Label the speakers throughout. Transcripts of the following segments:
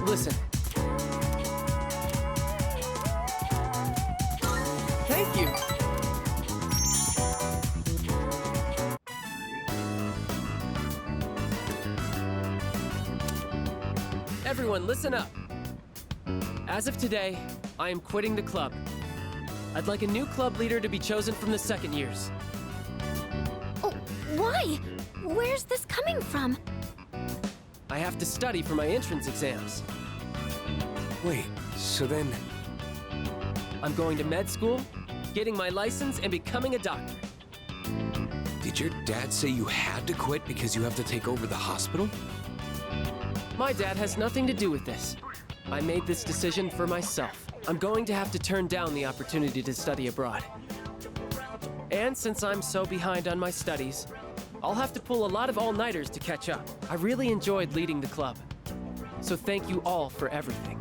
Speaker 1: Listen. Thank you. Everyone, listen up. As of today, I am quitting the club. I'd like a new club leader to be chosen from the second years.
Speaker 2: Oh, why? Where's this coming from?
Speaker 1: I have to study for my entrance exams.
Speaker 3: Wait, so then...
Speaker 1: I'm going to med school, getting my license, and becoming a doctor.
Speaker 3: Did your dad say you had to quit because you have to take over the hospital?
Speaker 1: My dad has nothing to do with this. I made this decision for myself. I'm going to have to turn down the opportunity to study abroad. And since I'm so behind on my studies, I'll have to pull a lot of all-nighters to catch up. I really enjoyed leading the club. So thank you all for everything.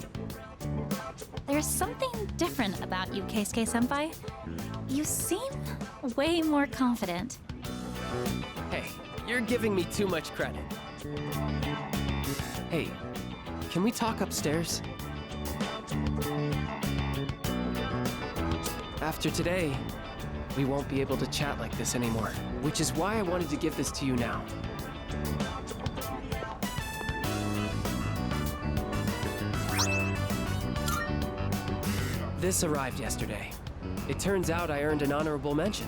Speaker 4: There's something different about you, Keisuke-senpai. You seem way more confident.
Speaker 1: Hey, you're giving me too much credit. Hey, can we talk upstairs? After today, we won't be able to chat like this anymore, which is why I wanted to give this to you now. This arrived yesterday. It turns out I earned an honorable mention,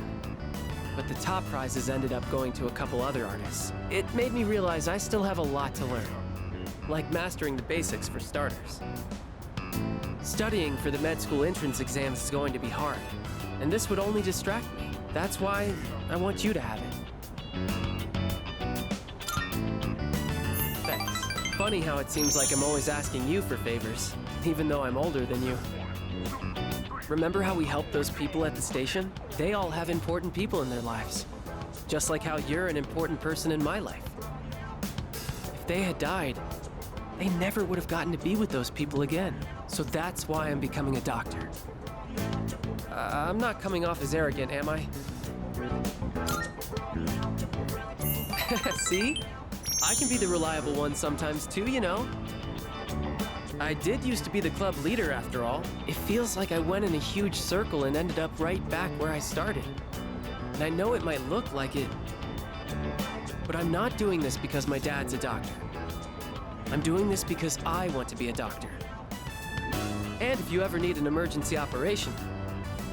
Speaker 1: but the top prizes ended up going to a couple other artists. It made me realize I still have a lot to learn, like mastering the basics for starters. Studying for the med school entrance exams is going to be hard, and this would only distract me. That's why I want you to have it. Thanks. Funny how it seems like I'm always asking you for favors, even though I'm older than you. Remember how we helped those people at the station? They all have important people in their lives. Just like how you're an important person in my life. If they had died, they never would have gotten to be with those people again. So that's why I'm becoming a doctor. I'm not coming off as arrogant, am I? See? I can be the reliable one sometimes too, you know. I did used to be the club leader after all. It feels like I went in a huge circle and ended up right back where I started. And I know it might look like it, but I'm not doing this because my dad's a doctor. I'm doing this because I want to be a doctor. And if you ever need an emergency operation,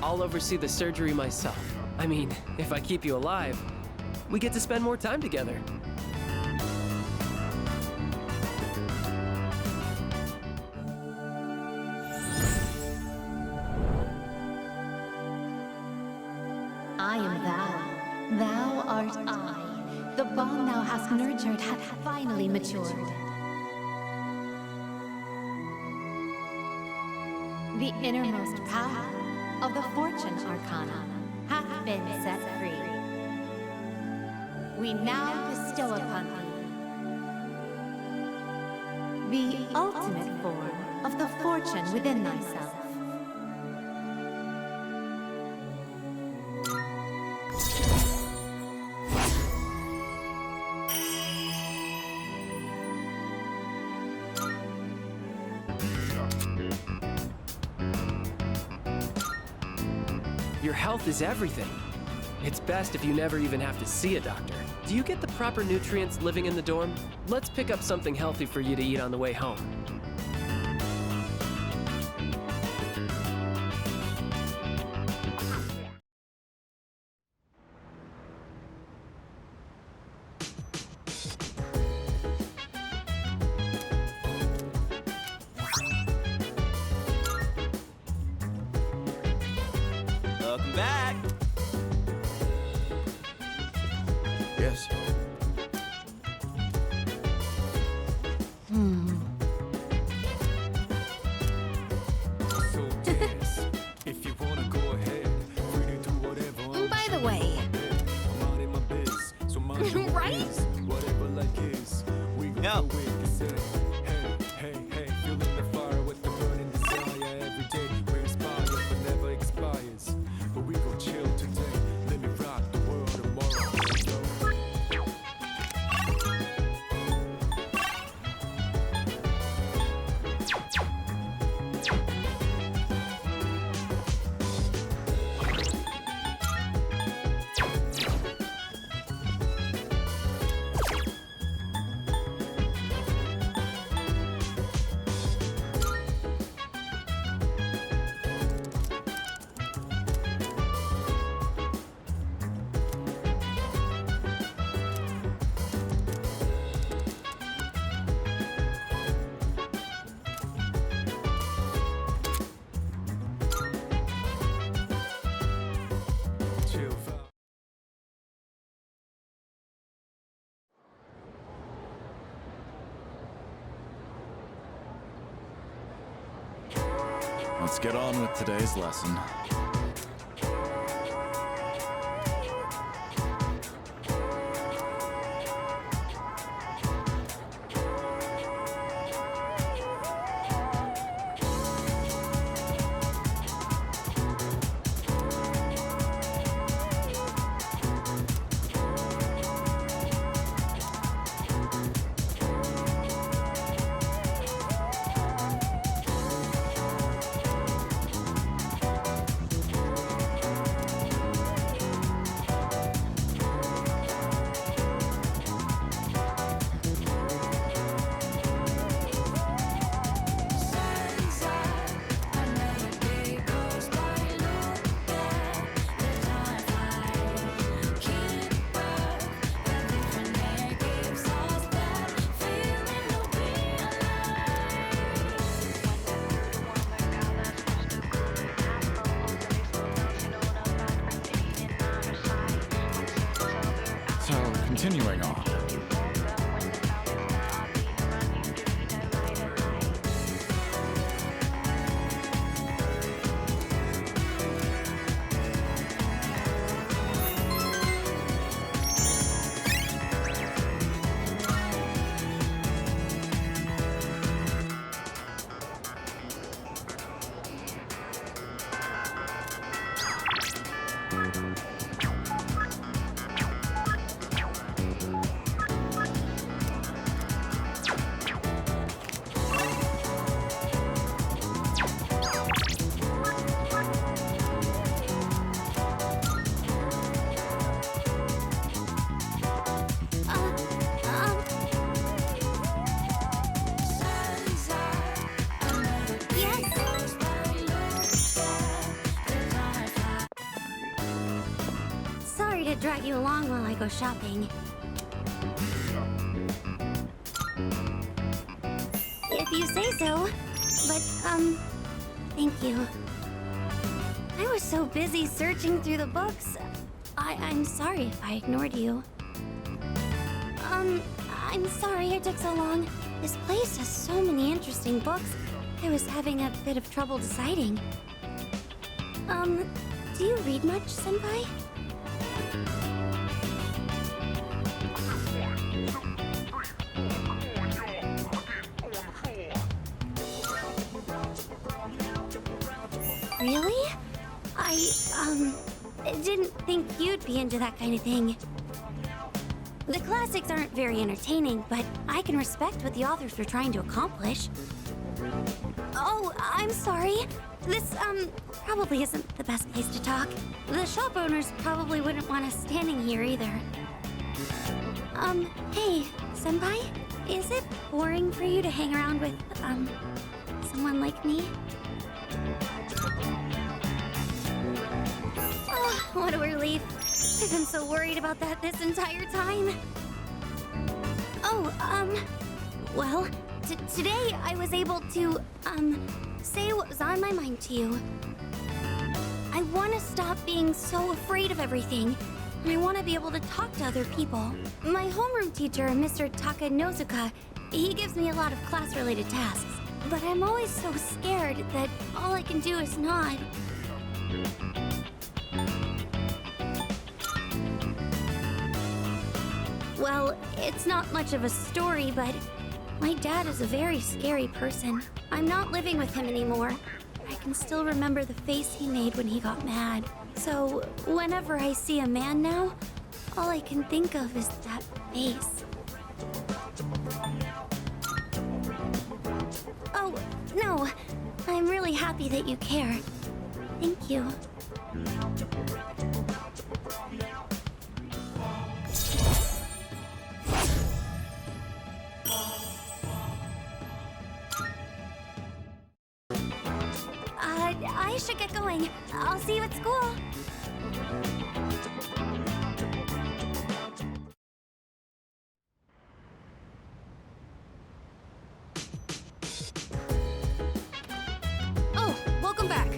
Speaker 1: I'll oversee the surgery myself. I mean, if I keep you alive, we get to spend more time together.
Speaker 5: I am thou, thou art I. The bond thou hast nurtured hath finally matured. The innermost power of the fortune arcana hath been set free. We now bestow upon thee the ultimate form of the fortune within thyself.
Speaker 1: Your health is everything. It's best if you never even have to see a doctor. Do you get the proper nutrients living in the dorm? Let's pick up something healthy for you to eat on the way home.
Speaker 6: Welcome back.
Speaker 3: Yes.
Speaker 6: So dance, if you wanna go ahead, free to
Speaker 7: Let's get on with today's lesson. Continuing on.
Speaker 2: To drag you along while I go shopping. If you say so, but, thank you. I was so busy searching through the books. I'm sorry if I ignored you. I'm sorry it took so long. This place has so many interesting books. I was having a bit of trouble deciding. Do you read much, Senpai? Really? I didn't think you'd be into that kind of thing. The classics aren't very entertaining, but I can respect what the authors were trying to accomplish. Oh, I'm sorry. This, probably isn't the best place to talk. The shop owners probably wouldn't want us standing here either. Hey, Senpai? Is it boring for you to hang around with, someone like me? Oh, what a relief. I've been so worried about that this entire time. Oh, well, today I was able to, say what was on my mind to you. I want to stop being so afraid of everything, and I want to be able to talk to other people. My homeroom teacher, Mr. Takanozuka, he gives me a lot of class-related tasks, but I'm always so scared that all I can do is nod. Well, it's not much of a story, but my dad is a very scary person. I'm not living with him anymore. I can still remember the face he made when he got mad. So, whenever I see a man now, all I can think of is that face. Oh, no. I'm really happy that you care. Thank you. I should get going. I'll see you at school.
Speaker 8: Oh, welcome back.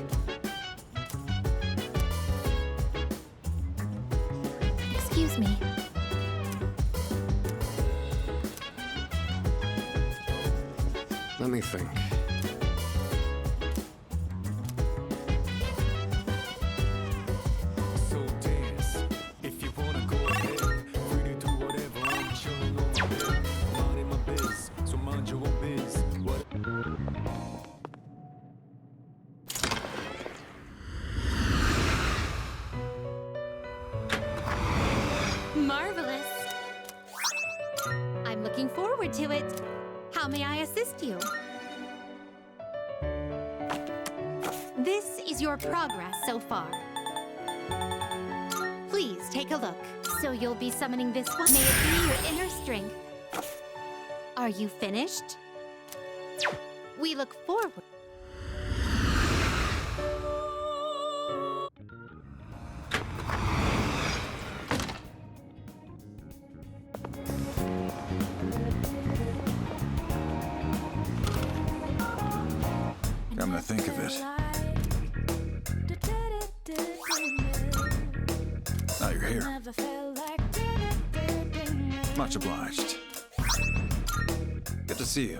Speaker 4: Excuse me.
Speaker 3: Let me think.
Speaker 5: to it. How may I assist you? This is your progress so far. Please take a look. So you'll be summoning this one. May it be your inner strength. Are you finished? We look forward.
Speaker 7: Come to think of it. Now you're here. Much obliged. Good to see you.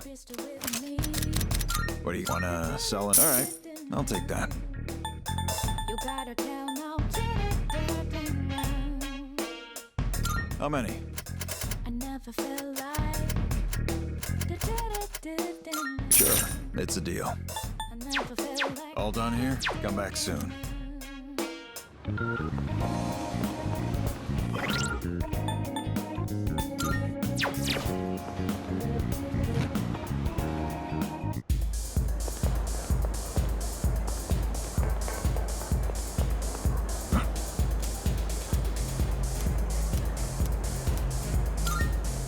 Speaker 7: What do you wanna sell it? All right, I'll take that. How many? Sure, it's a deal. All done here? Come back soon.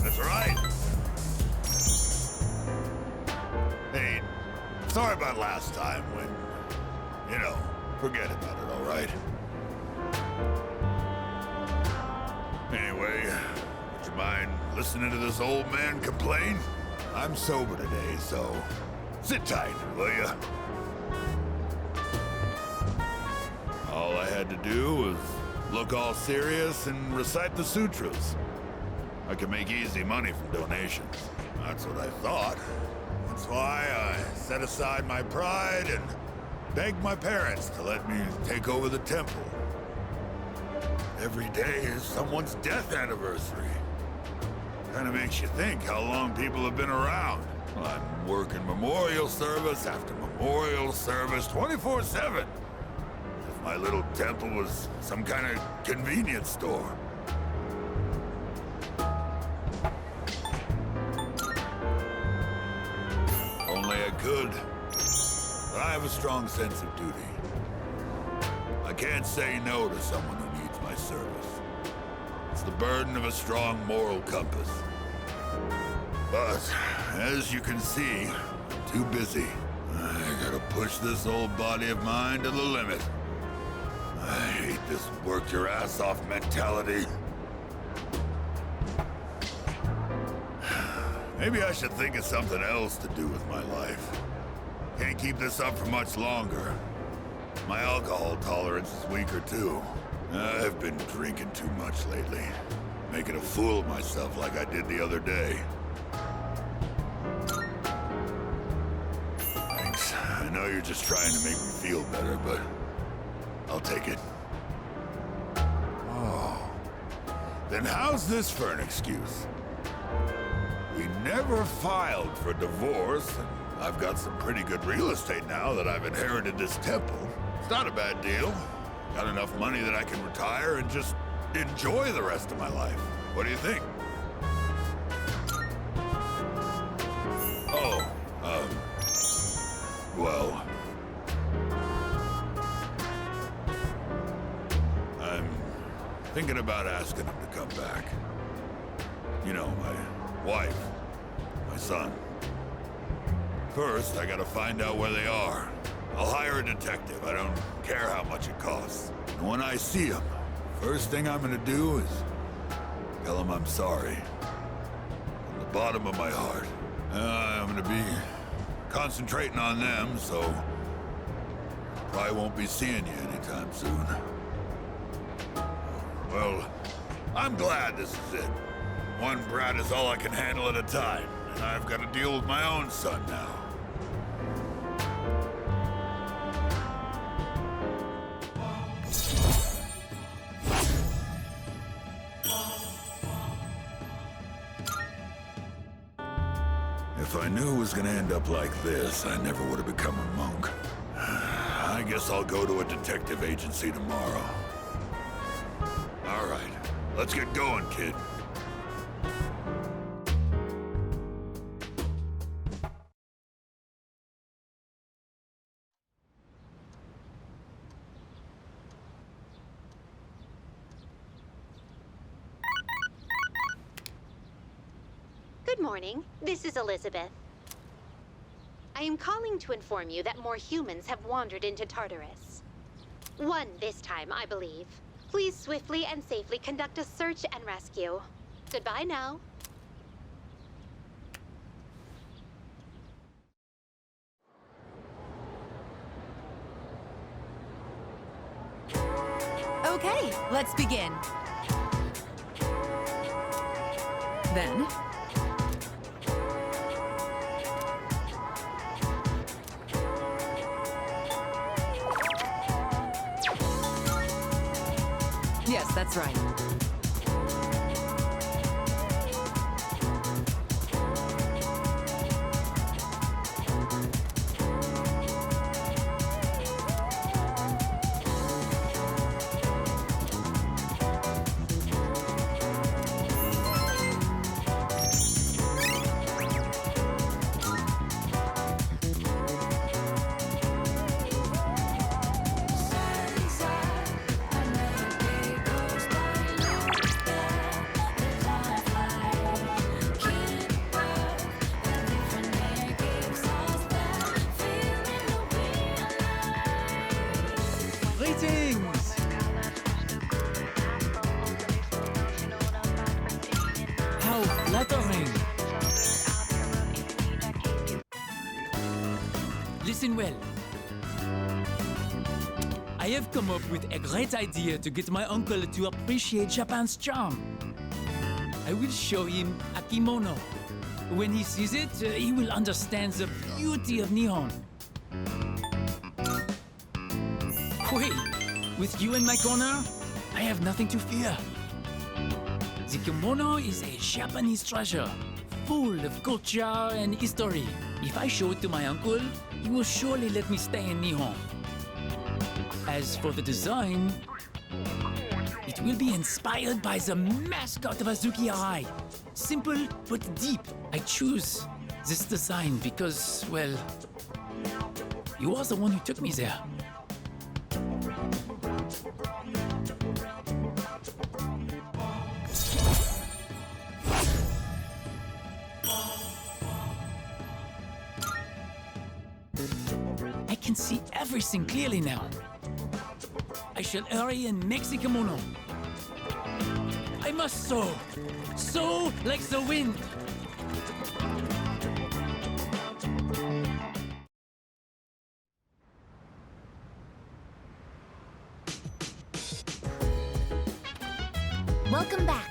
Speaker 8: That's right. Hey, sorry about last time when, forget about it, all right? Anyway, would you mind listening to this old man complain? I'm sober today, so sit tight, will ya? All I had to do was look all serious and recite the sutras. I could make easy money from donations. That's what I thought. That's why I set aside my pride and begged my parents to let me take over the temple. Every day is someone's death anniversary. Kinda makes you think how long people have been around. Well, I'm working memorial service after memorial service 24/7. If my little temple was some kind of convenience store. Only I could. But I have a strong sense of duty. I can't say no to someone who needs my service. It's the burden of a strong moral compass. But, as you can see, I'm too busy. I gotta push this old body of mine to the limit. I hate this work your ass off mentality. Maybe I should think of something else to do with my life. Can't keep this up for much longer. My alcohol tolerance is weaker too. I've been drinking too much lately. Making a fool of myself like I did the other day. Thanks. I know you're just trying to make me feel better, but I'll take it. Oh. Then how's this for an excuse? We never filed for divorce, and I've got some pretty good real estate now that I've inherited this temple. It's not a bad deal. Got enough money that I can retire and just enjoy the rest of my life. What do you think? Oh, well... I'm thinking about asking him to come back. You know, my wife, my son. First, I gotta find out where they are. I'll hire a detective. I don't care how much it costs. And when I see him, first thing I'm gonna do is tell him I'm sorry. From the bottom of my heart. I'm gonna be concentrating on them, so probably won't be seeing you anytime soon. Well, I'm glad this is it. One brat is all I can handle at a time, and I've got to deal with my own son now. If I knew it was gonna end up like this, I never would have become a monk. I guess I'll go to a detective agency tomorrow. All right, let's get going, kid.
Speaker 5: Good morning. This is Elizabeth. I am calling to inform you that more humans have wandered into Tartarus. One this time, I believe. Please swiftly and safely conduct a search and rescue. Goodbye now.
Speaker 9: Okay, let's begin. Then, yes, that's right.
Speaker 1: Greetings! How flattering! Listen well. I have come up with a great idea to get my uncle to appreciate Japan's charm. I will show him a kimono. When he sees it, he will understand the beauty of Nihon. Wait, with you in my corner, I have nothing to fear. The kimono is a Japanese treasure, full of culture and history. If I show it to my uncle, he will surely let me stay in Nihon. As for the design, it will be inspired by the mascot of Azuki Arai. Simple but deep. I choose this design because, well, you are the one who took me there. I can see everything clearly now. I shall hurry and make the kimono. I must soar. Soar like the wind.
Speaker 4: Welcome back.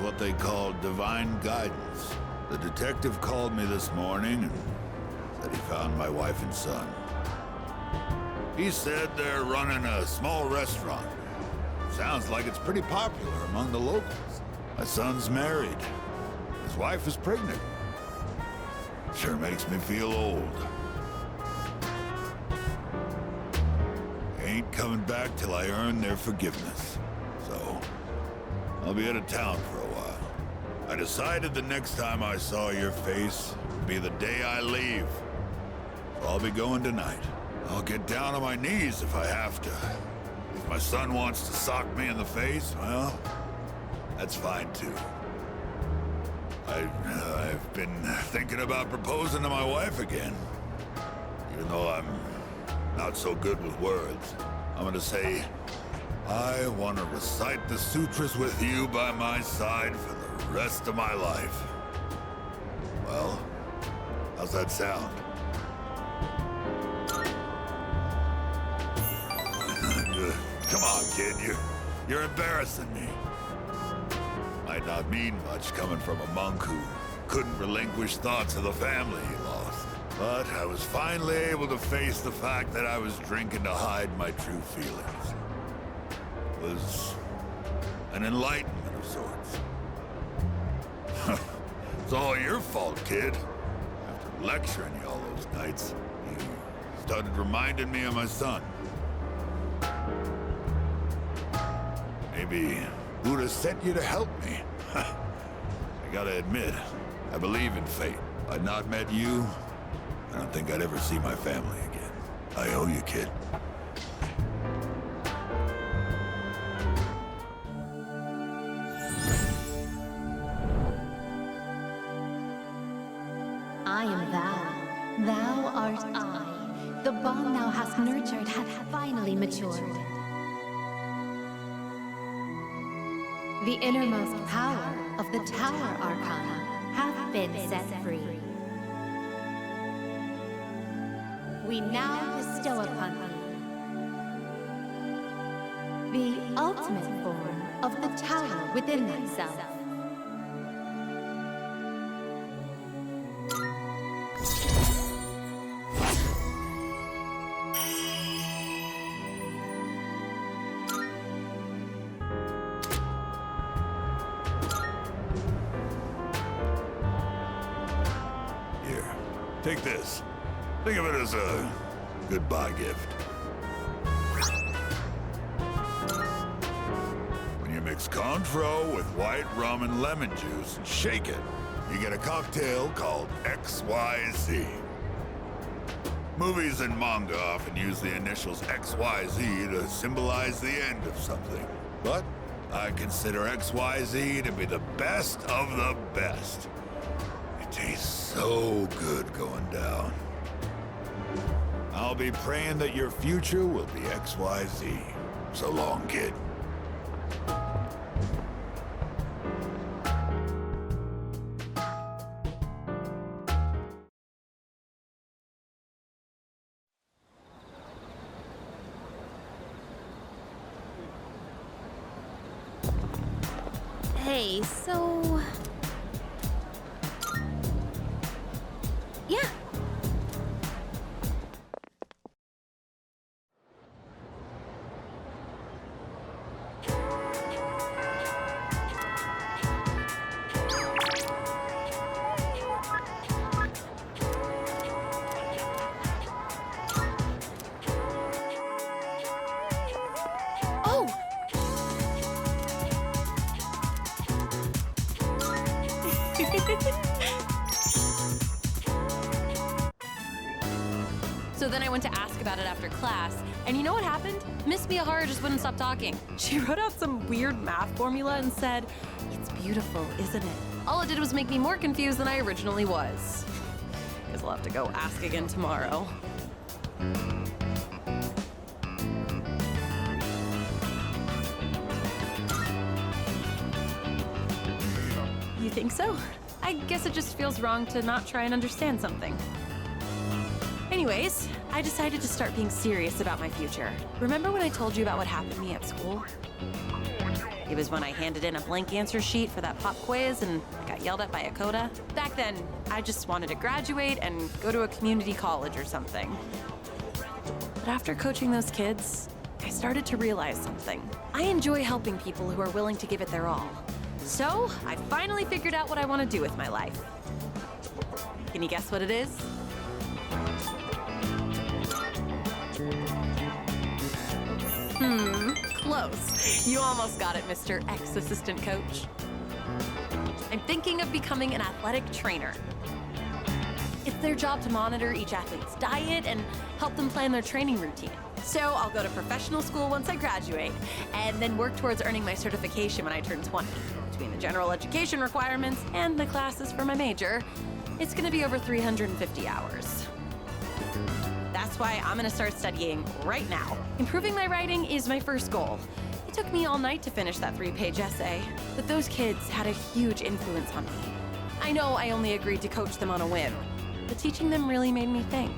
Speaker 8: What they call divine guidance. The detective called me this morning and said he found my wife and son. He said they're running a small restaurant. Sounds like it's pretty popular among the locals. My son's married. His wife is pregnant. Sure makes me feel old. Ain't coming back till I earn their forgiveness. So, I'll be out of town for a while. I decided the next time I saw your face would be the day I leave. So I'll be going tonight. I'll get down on my knees if I have to. If my son wants to sock me in the face, well, that's fine too. I've been thinking about proposing to my wife again. Even though I'm not so good with words. I'm gonna say, I want to recite the sutras with you by my side for the rest of my life. Well, how's that sound? Come on, kid, you're embarrassing me. Might not mean much coming from a monk who couldn't relinquish thoughts of the family he lost. But I was finally able to face the fact that I was drinking to hide my true feelings. It was an enlightenment of sorts. It's all your fault, kid. After lecturing you all those nights, you started reminding me of my son. Maybe Buddha sent you to help me. I gotta admit, I believe in fate. If I'd not met you, I don't think I'd ever see my family again. I owe you, kid.
Speaker 4: I am thou. Thou art I. The bond thou hast nurtured hath finally matured. The innermost power of the Tower Arcana hath been set free. We now bestow upon thee the ultimate form of the tower within thyself.
Speaker 8: Here, take this. Think of it as a goodbye gift. When you mix Cointreau with white rum and lemon juice and shake it, you get a cocktail called XYZ. Movies and manga often use the initials XYZ to symbolize the end of something. But I consider XYZ to be the best of the best. It tastes so good going down. I'll be praying that your future will be XYZ. So long, kid.
Speaker 2: Hey, so... Yeah. Oh!
Speaker 10: So then I went to ask about it after class, and you know what happened? Miss Miyahara just wouldn't stop talking. She wrote out some weird math formula and said, "It's beautiful, isn't it?" All it did was make me more confused than I originally was. Guess I'll have to go ask again tomorrow. You think so? I guess it just feels wrong to not try and understand something. Anyways, I decided to start being serious about my future. Remember when I told you about what happened to me at school? It was when I handed in a blank answer sheet for that pop quiz and got yelled at by a coda. Back then, I just wanted to graduate and go to a community college or something. But after coaching those kids, I started to realize something. I enjoy helping people who are willing to give it their all. So, I finally figured out what I want to do with my life. Can you guess what it is? Close. You almost got it, Mr. Ex-Assistant Coach. I'm thinking of becoming an athletic trainer. It's their job to monitor each athlete's diet and help them plan their training routine. So I'll go to professional school once I graduate, and then work towards earning my certification when I turn 20. Between the general education requirements and the classes for my major, it's gonna be over 350 hours. That's why I'm gonna start studying right now. Improving my writing is my first goal. It took me all night to finish that 3-page essay, but those kids had a huge influence on me. I know I only agreed to coach them on a whim, but teaching them really made me think.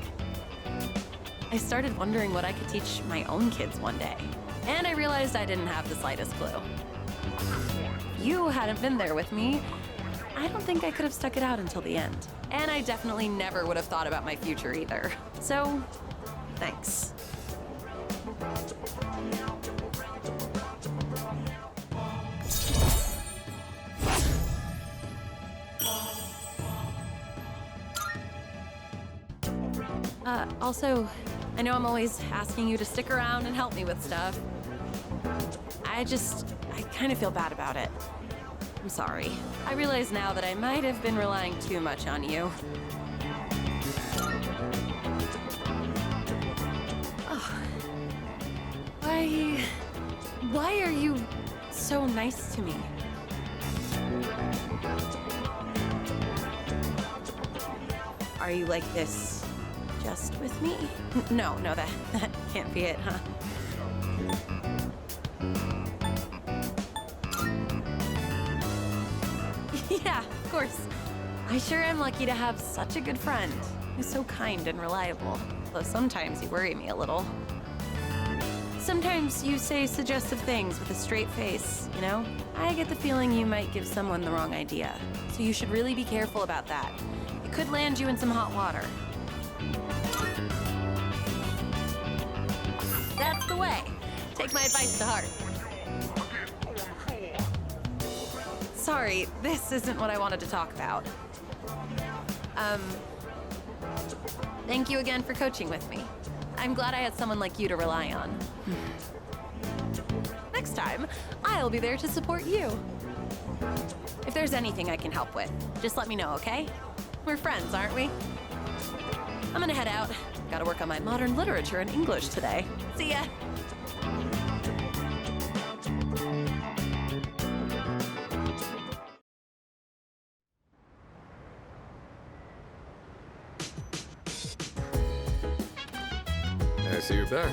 Speaker 10: I started wondering what I could teach my own kids one day, and I realized I didn't have the slightest clue. If you hadn't been there with me, I don't think I could have stuck it out until the end. And I definitely never would have thought about my future either. So, thanks. Also, I know I'm always asking you to stick around and help me with stuff. I kind of feel bad about it. I'm sorry. I realize now that I might have been relying too much on you. Oh. Why are you so nice to me? Are you like this just with me? No, that can't be it, huh? Yeah, of course. I sure am lucky to have such a good friend who's so kind and reliable. Though sometimes you worry me a little. Sometimes you say suggestive things with a straight face, you know? I get the feeling you might give someone the wrong idea. So you should really be careful about that. It could land you in some hot water. That's the way. Take my advice to heart. Sorry, this isn't what I wanted to talk about. Thank you again for coaching with me. I'm glad I had someone like you to rely on. Next time, I'll be there to support you. If there's anything I can help with, just let me know, okay? We're friends, aren't we? I'm gonna head out. Gotta work on my modern literature and English today. See ya!
Speaker 3: I see you're back.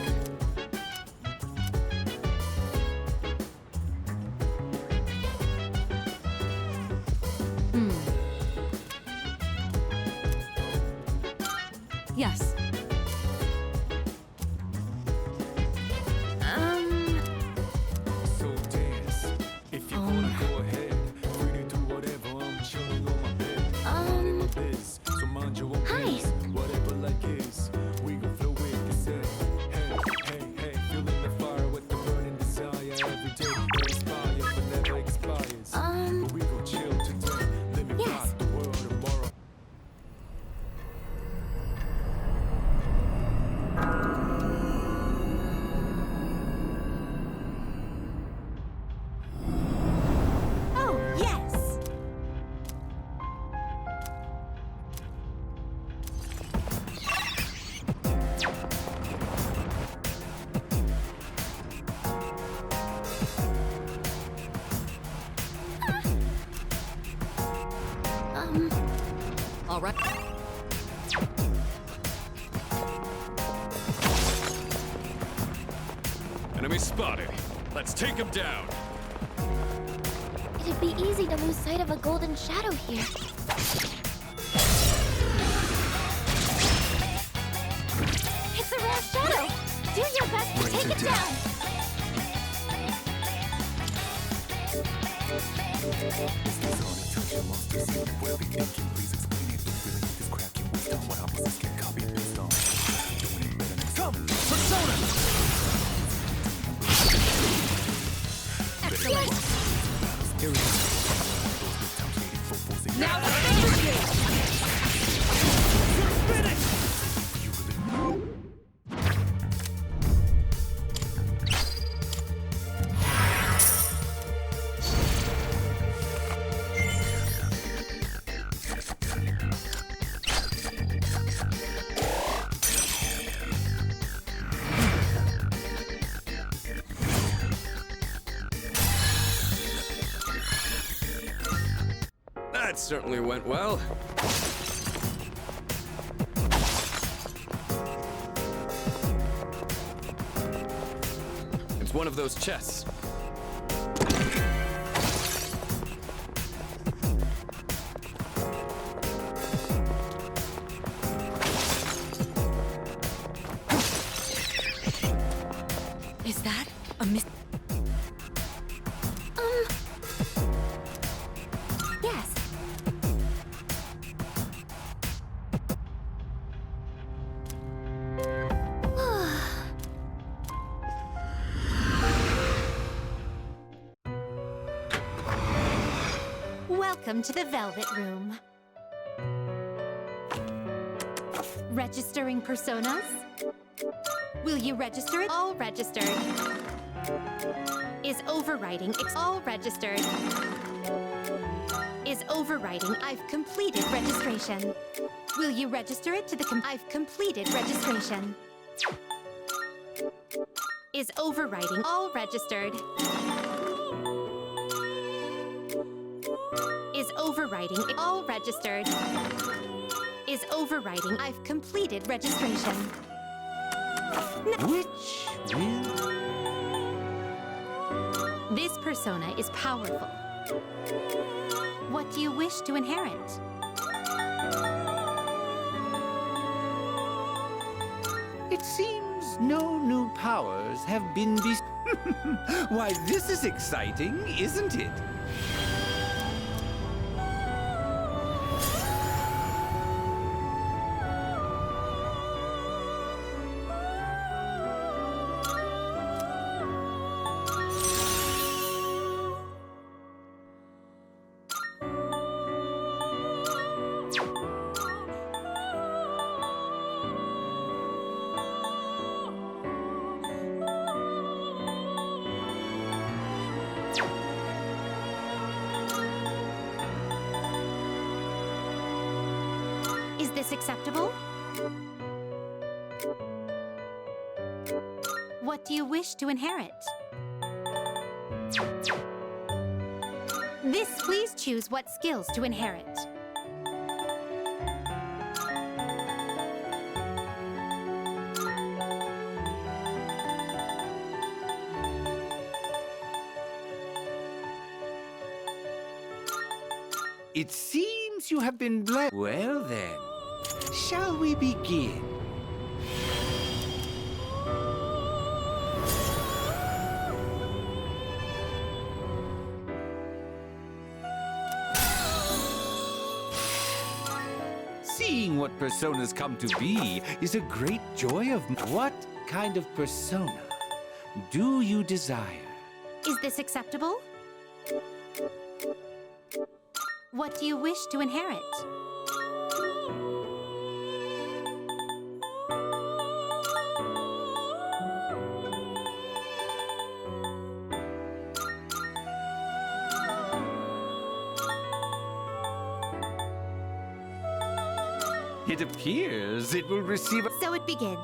Speaker 10: Yes.
Speaker 11: So dance. If you wanna go ahead, free to do whatever. I'm chilling on my bed. This, so mind your own business. Whatever like is, we gon' flow with the set. Hey, feeling the fire with the burning desire every day. They inspire, but never expires. But we gon' chill today. Let me rock the world tomorrow.
Speaker 2: Oh, yes!
Speaker 10: All right.
Speaker 11: Enemy spotted. Let's take him down.
Speaker 2: It'd be easy to lose sight of a golden shadow here. It's a rare shadow! Do your best to take it down!
Speaker 11: Come, Persona!
Speaker 10: Excellent. Now let's
Speaker 3: That certainly went well. It's one of those chests.
Speaker 10: Is that a miss?
Speaker 2: Yes. Welcome to the Velvet Room. Registering personas? Will you register it? All registered. Is overwriting all registered? Is overwriting I've completed registration. Will you register it to the I've completed registration. Is overwriting all registered? Is overwriting all registered? Is overwriting I've completed registration.
Speaker 12: Which will?
Speaker 2: This persona is powerful. What do you wish to inherit?
Speaker 12: It seems no new powers have been Why, this is exciting, isn't it?
Speaker 2: Is this acceptable? What do you wish to inherit? Please choose what skills to inherit.
Speaker 12: It seems you have been blessed. Well then, shall we begin? Seeing what personas come to be is a great joy of... What kind of persona do you desire?
Speaker 2: Is this acceptable? What do you wish to inherit?
Speaker 12: It appears it will receive a...
Speaker 2: So it begins.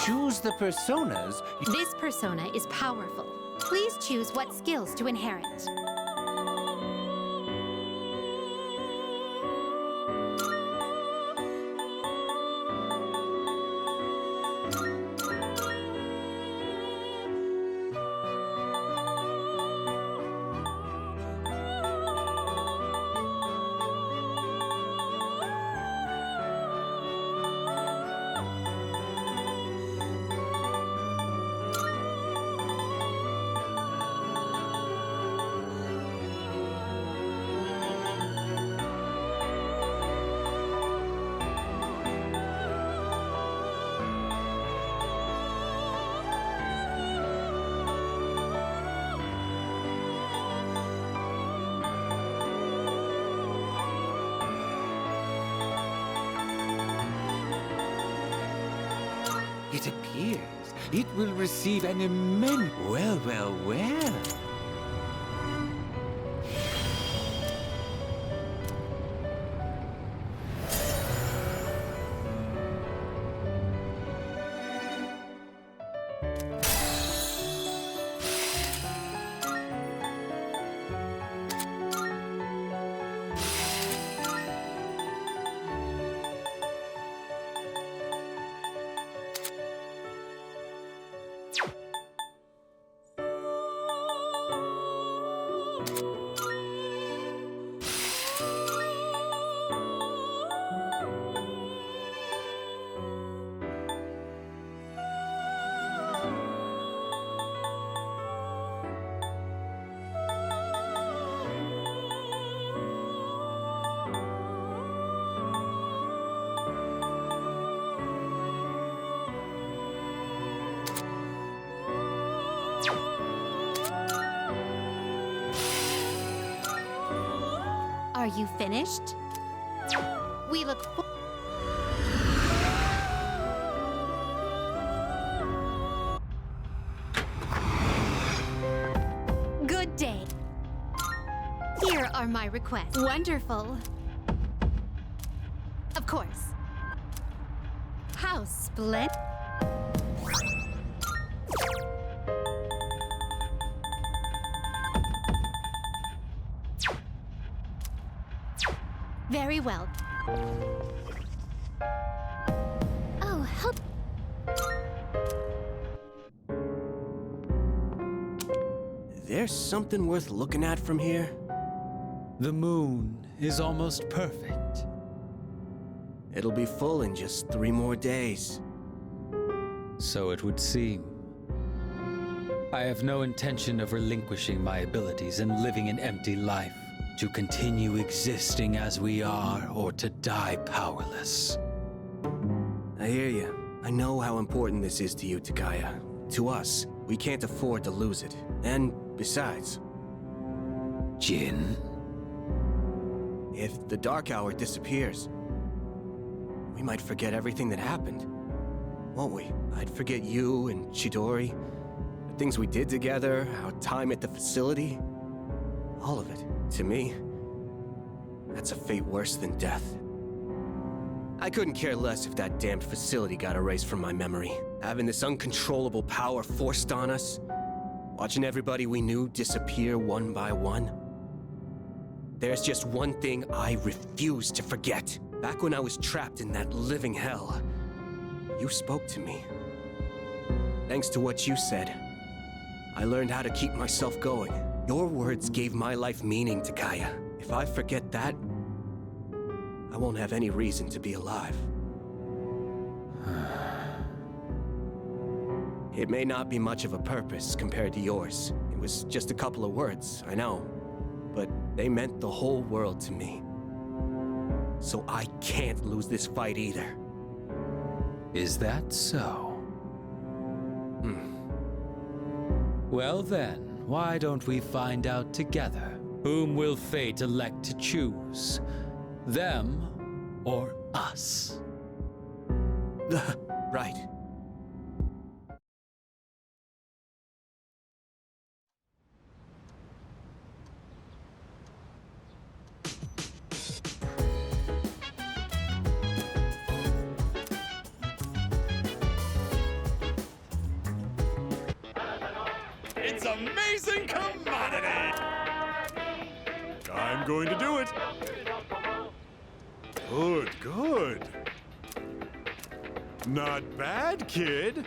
Speaker 12: Choose the personas.
Speaker 2: This persona is powerful. Please choose what skills to inherit.
Speaker 12: It appears it will receive an immense... Well, well, well.
Speaker 2: Are you finished? We look Good day. Here are my requests. Wonderful. Of course. How splendid. Very well. Oh, help.
Speaker 1: There's something worth looking at from here.
Speaker 11: The moon is almost perfect.
Speaker 1: It'll be full in just 3 more days.
Speaker 11: So it would seem. I have no intention of relinquishing my abilities and living an empty life. To continue existing as we are, or to die powerless.
Speaker 1: I hear you. I know how important this is to you, Takaya. To us, we can't afford to lose it. And besides...
Speaker 11: Jin?
Speaker 1: If the Dark Hour disappears, we might forget everything that happened. Won't we? I'd forget you and Chidori, the things we did together, our time at the facility. All of it. To me, that's a fate worse than death. I couldn't care less if that damned facility got erased from my memory. Having this uncontrollable power forced on us, watching everybody we knew disappear one by one. There's just one thing I refuse to forget. Back when I was trapped in that living hell, you spoke to me. Thanks to what you said, I learned how to keep myself going. Your words gave my life meaning, Takaya. If I forget that, I won't have any reason to be alive. It may not be much of a purpose compared to yours. It was just a couple of words, I know. But they meant the whole world to me. So I can't lose this fight either.
Speaker 11: Is that so? Well then, why don't we find out together? Whom will fate elect to choose? Them or us?
Speaker 1: Right.
Speaker 13: It's amazing commodity! I'm going to do it. Good, good. Not bad, kid.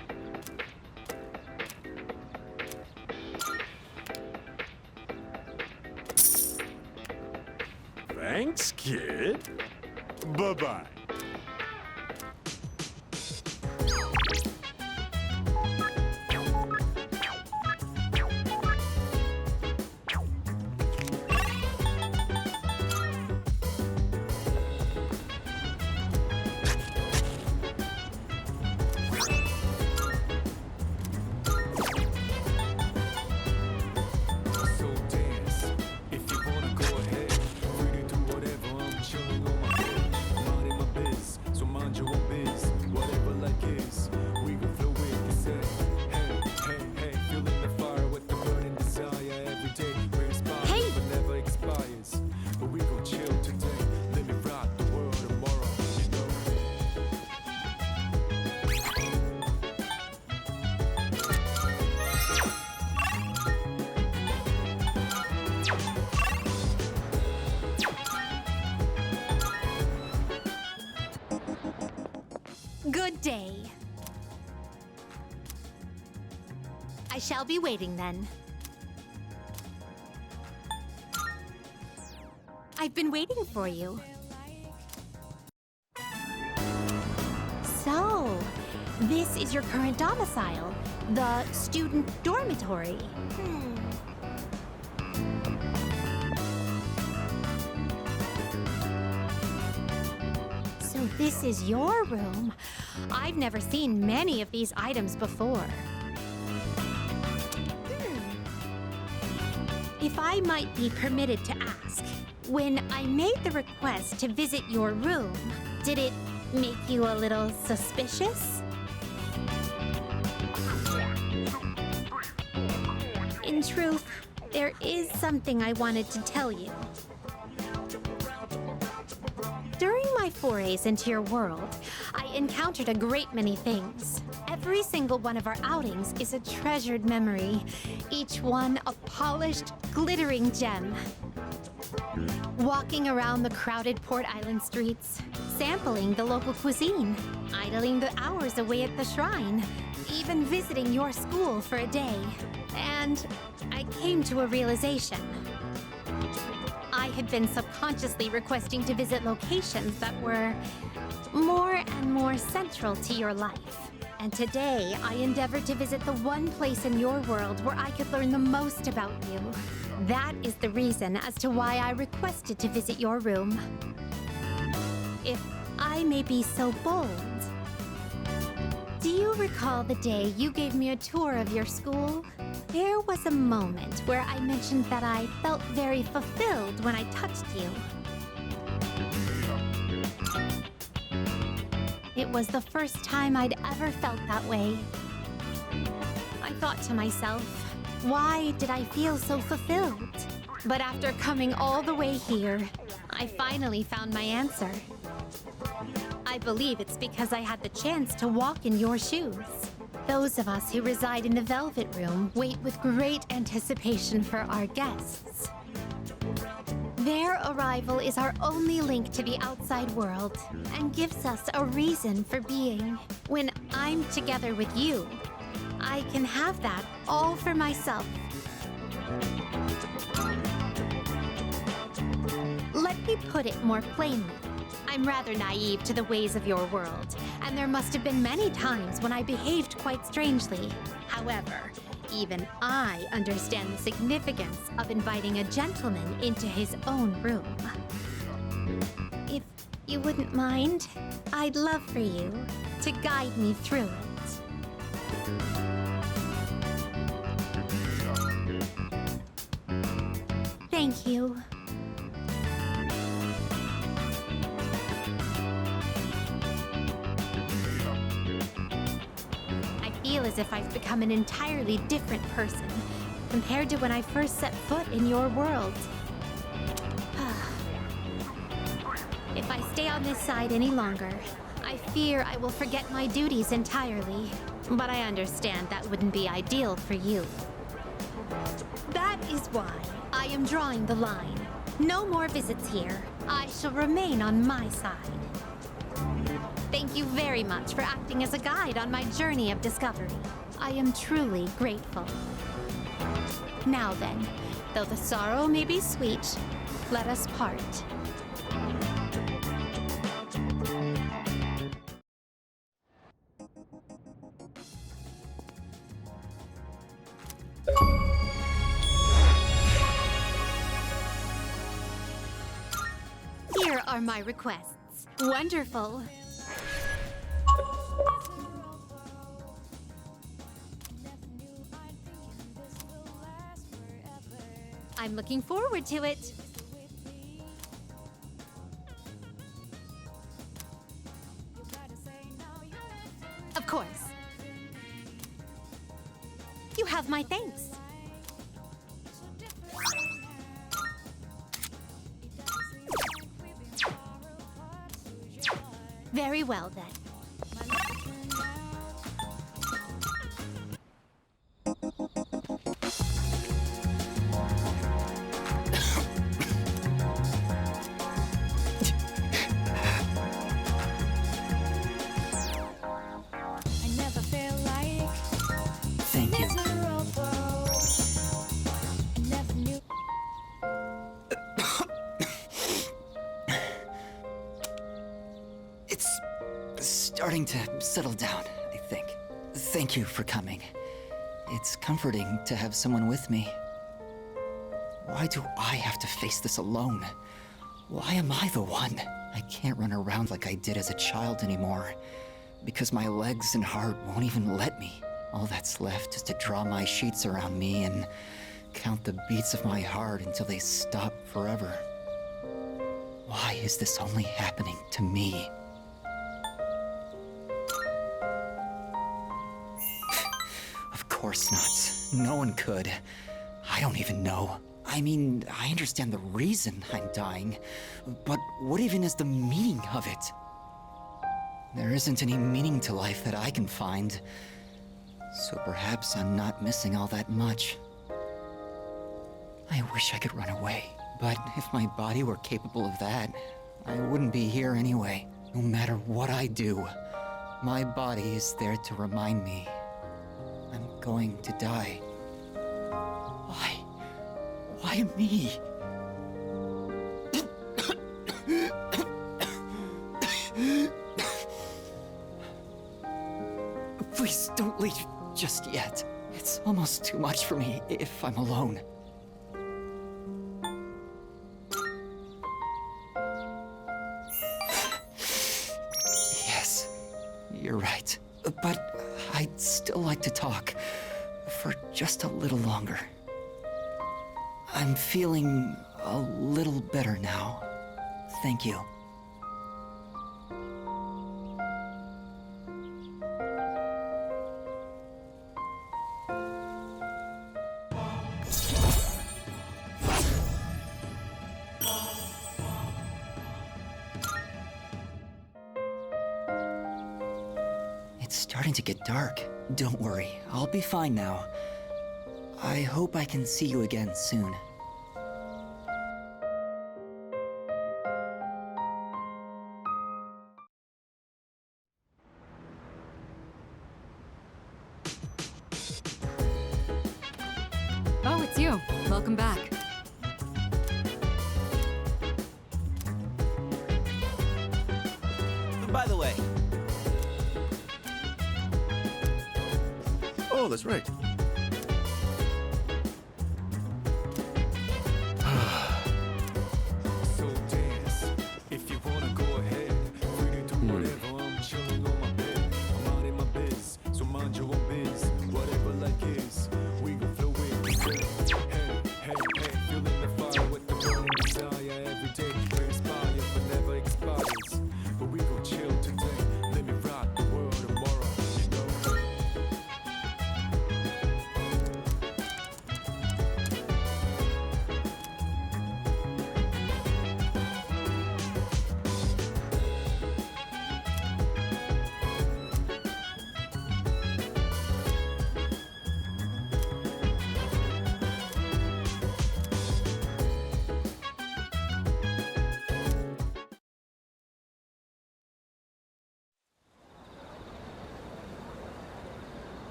Speaker 13: Thanks, kid. Bye-bye.
Speaker 2: Good day. I shall be waiting then. I've been waiting for you. So, this is your current domicile, the student dormitory. So this is your room. I've never seen many of these items before. If I might be permitted to ask, when I made the request to visit your room, did it make you a little suspicious? In truth, there is something I wanted to tell you. During my forays into your world, I encountered a great many things. Every single one of our outings is a treasured memory, each one a polished, glittering gem. Walking around the crowded Port Island streets, sampling the local cuisine, idling the hours away at the shrine, even visiting your school for a day. And I came to a realization. I had been subconsciously requesting to visit locations that were more and more central to your life. And today, I endeavored to visit the one place in your world where I could learn the most about you. That is the reason as to why I requested to visit your room. If I may be so bold, do you recall the day you gave me a tour of your school? There was a moment where I mentioned that I felt very fulfilled when I touched you. It was the first time I'd ever felt that way. I thought to myself, why did I feel so fulfilled? But after coming all the way here, I finally found my answer. I believe it's because I had the chance to walk in your shoes. Those of us who reside in the Velvet Room wait with great anticipation for our guests. Their arrival is our only link to the outside world and gives us a reason for being. When I'm together with you, I can have that all for myself. Let me put it more plainly. I'm rather naive to the ways of your world, and there must have been many times when I behaved quite strangely. However, even I understand the significance of inviting a gentleman into his own room. If you wouldn't mind, I'd love for you to guide me through it. Thank you. As if I've become an entirely different person compared to when I first set foot in your world. If I stay on this side any longer, I fear I will forget my duties entirely. But I understand that wouldn't be ideal for you. That is why I am drawing the line. No more visits here. I shall remain on my side. Thank you very much for acting as a guide on my journey of discovery. I am truly grateful. Now then, though the sorrow may be sweet, let us part. Here are my requests. Wonderful. I'm looking forward to it. Of course. You have my thanks. Very well, then.
Speaker 14: Starting to settle down, I think. Thank you for coming. It's comforting to have someone with me. Why do I have to face this alone? Why am I the one? I can't run around like I did as a child anymore, because my legs and heart won't even let me. All that's left is to draw my sheets around me and count the beats of my heart until they stop forever. Why is this only happening to me? Of course not. No one could. I don't even know. I mean, I understand the reason I'm dying, but what even is the meaning of it? There isn't any meaning to life that I can find, so perhaps I'm not missing all that much. I wish I could run away, but if my body were capable of that, I wouldn't be here anyway. No matter what I do, my body is there to remind me I'm going to die. Why? Why me? Please don't leave just yet. It's almost too much for me if I'm alone. Yes, you're right. But I'd still like to talk for just a little longer. I'm feeling a little better now. Thank you. It's starting to get dark. Don't worry, I'll be fine now. I hope I can see you again soon.
Speaker 9: Oh, it's you. Welcome back.
Speaker 6: By the way.
Speaker 13: Oh, that's right.
Speaker 11: So dance. If you wanna go ahead, free to do whatever. I'm chilling on my bed. I'm out in my biz, so mind your own biz. Whatever like is, we gon' flow with the hey, hey, hey, feeling the fire with the burning desire every day. We inspire but never expires. But we gon' chill today. Let me rock the world tomorrow, you know.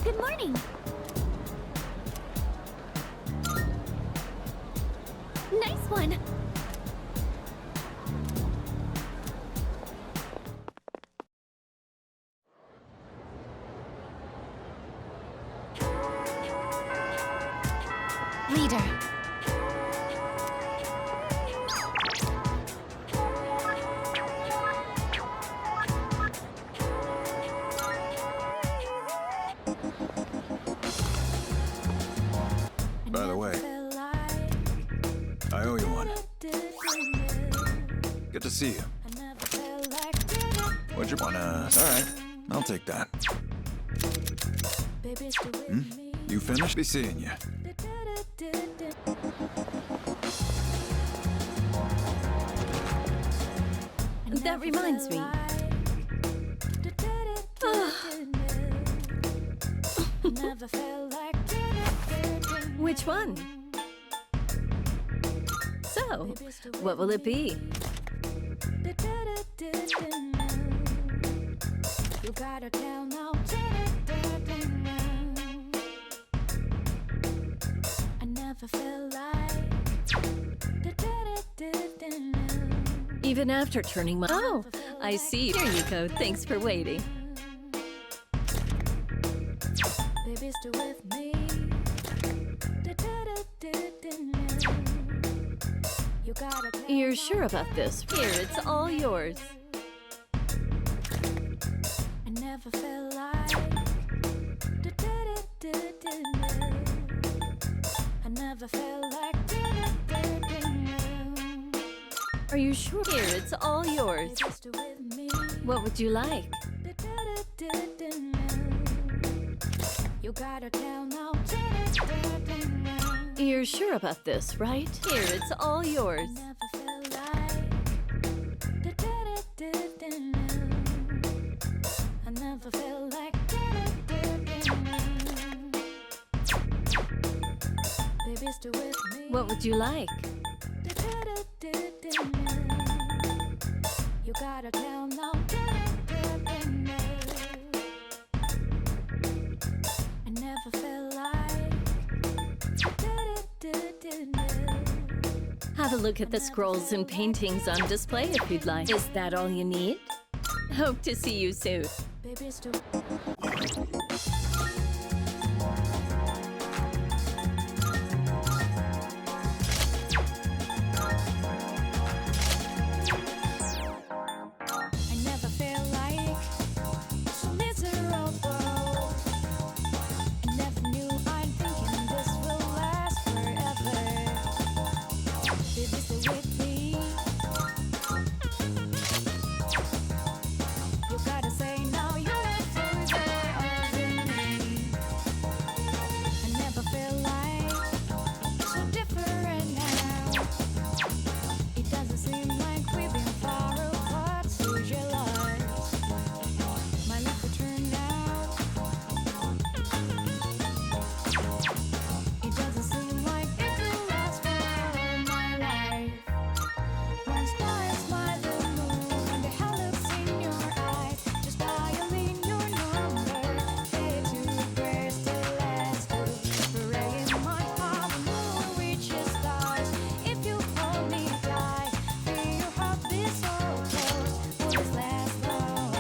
Speaker 2: Good morning. Nice one. Leader.
Speaker 7: By the way, I owe you one. Good to see you. What'd you wanna... All right, I'll take that. You finished? Be seeing you.
Speaker 10: That reminds me. Which one? So, what will it be?
Speaker 15: You gotta tell now. I never felt like.
Speaker 10: Even after turning my... Oh, I see. Here you go. Thanks for waiting.
Speaker 15: Baby, still with me. You gotta tell.
Speaker 10: You're sure about this? Here, it's all yours.
Speaker 15: I never felt like. I never felt like.
Speaker 16: sure? Here, it's all yours. What would you like?
Speaker 15: You gotta tell now.
Speaker 16: You're sure about this, right? Here, it's all yours.
Speaker 15: I never felt like baby, still with me.
Speaker 16: What would you like?
Speaker 15: You gotta tell now. I never felt like
Speaker 16: Have a look at the scrolls and paintings on display if you'd like. Is that all you need? Hope to see you soon.
Speaker 15: baby, still. I never felt like so miserable. I never knew I'm thinking this will last forever. Baby, stay with me. You gotta say now you're further than me. I never felt like so different now. It doesn't seem like we've been far apart. Socialize my life will turn out. It doesn't seem like it could last for my life. One star smile the moon, the hell looks in your eyes. Just dialing your number, fade to prayers still last. Pray in my heart, the moon reaches stars. If you hold me tight, feel your heart beat so close. Will this last long?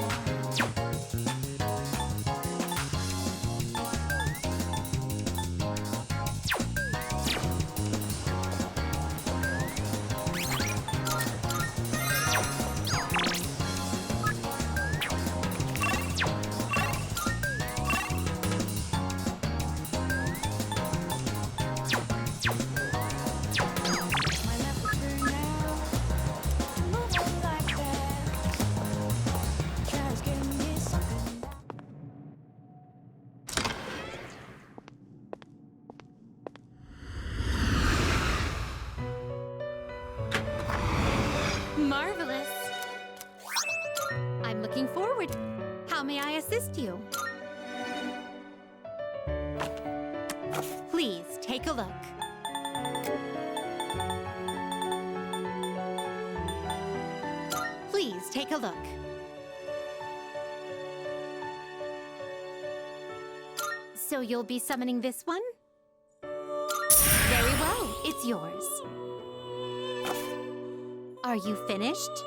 Speaker 15: My life will turn out, move on like that. Try to give me something.
Speaker 2: Marvelous. I'm looking forward. How may I assist you? Please take a look. Please take a look. So you'll be summoning this one? Very well, it's yours. Are you finished?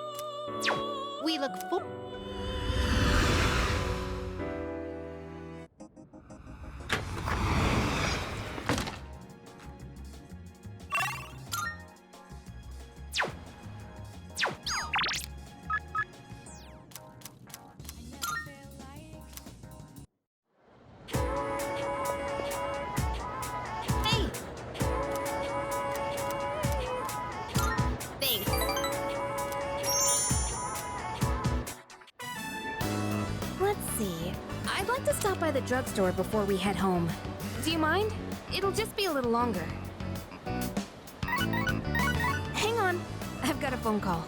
Speaker 2: We look for. Hey! Thanks. Let's see. I'd like to stop by the drugstore before we head home. Do you mind? It'll just be a little longer. Hang on. I've got a phone call.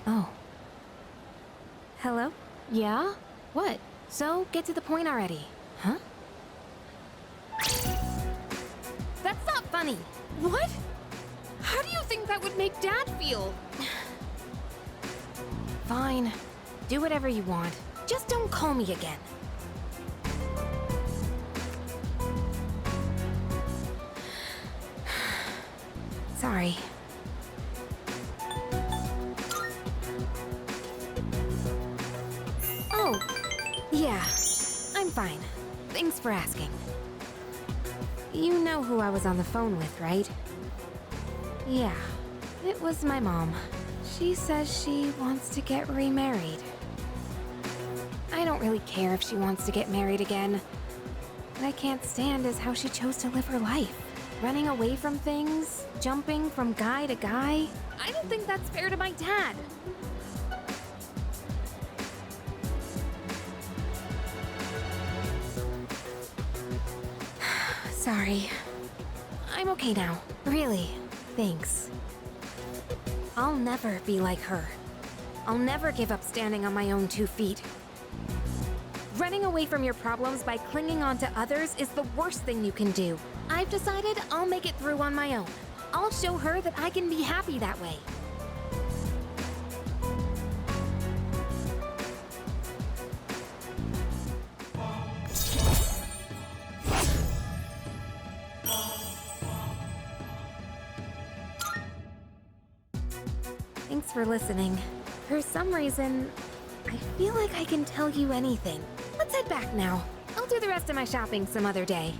Speaker 2: Oh. Hello? Yeah? What? So, get to the point already. Huh? That's not funny. What? How do you think that would make Dad feel? Fine. Do whatever you want. Just don't call me again. Sorry. Oh, yeah. I'm fine. Thanks for asking. You know who I was on the phone with, right? Yeah. It was my mom. She says she wants to get remarried. I don't really care if she wants to get married again. What I can't stand is how she chose to live her life.
Speaker 17: Running away from things, jumping from guy to guy. I don't think that's fair to my dad. Sorry. I'm okay now. Really. Thanks. I'll never be like her. I'll never give up standing on my own 2 feet. Running away from your problems by clinging on to others is the worst thing you can do. I've decided I'll make it through on my own. I'll show her that I can be happy that way. Thanks for listening. For some reason, I feel like I can tell you anything. Let's head back now. I'll do the rest of my shopping some other day.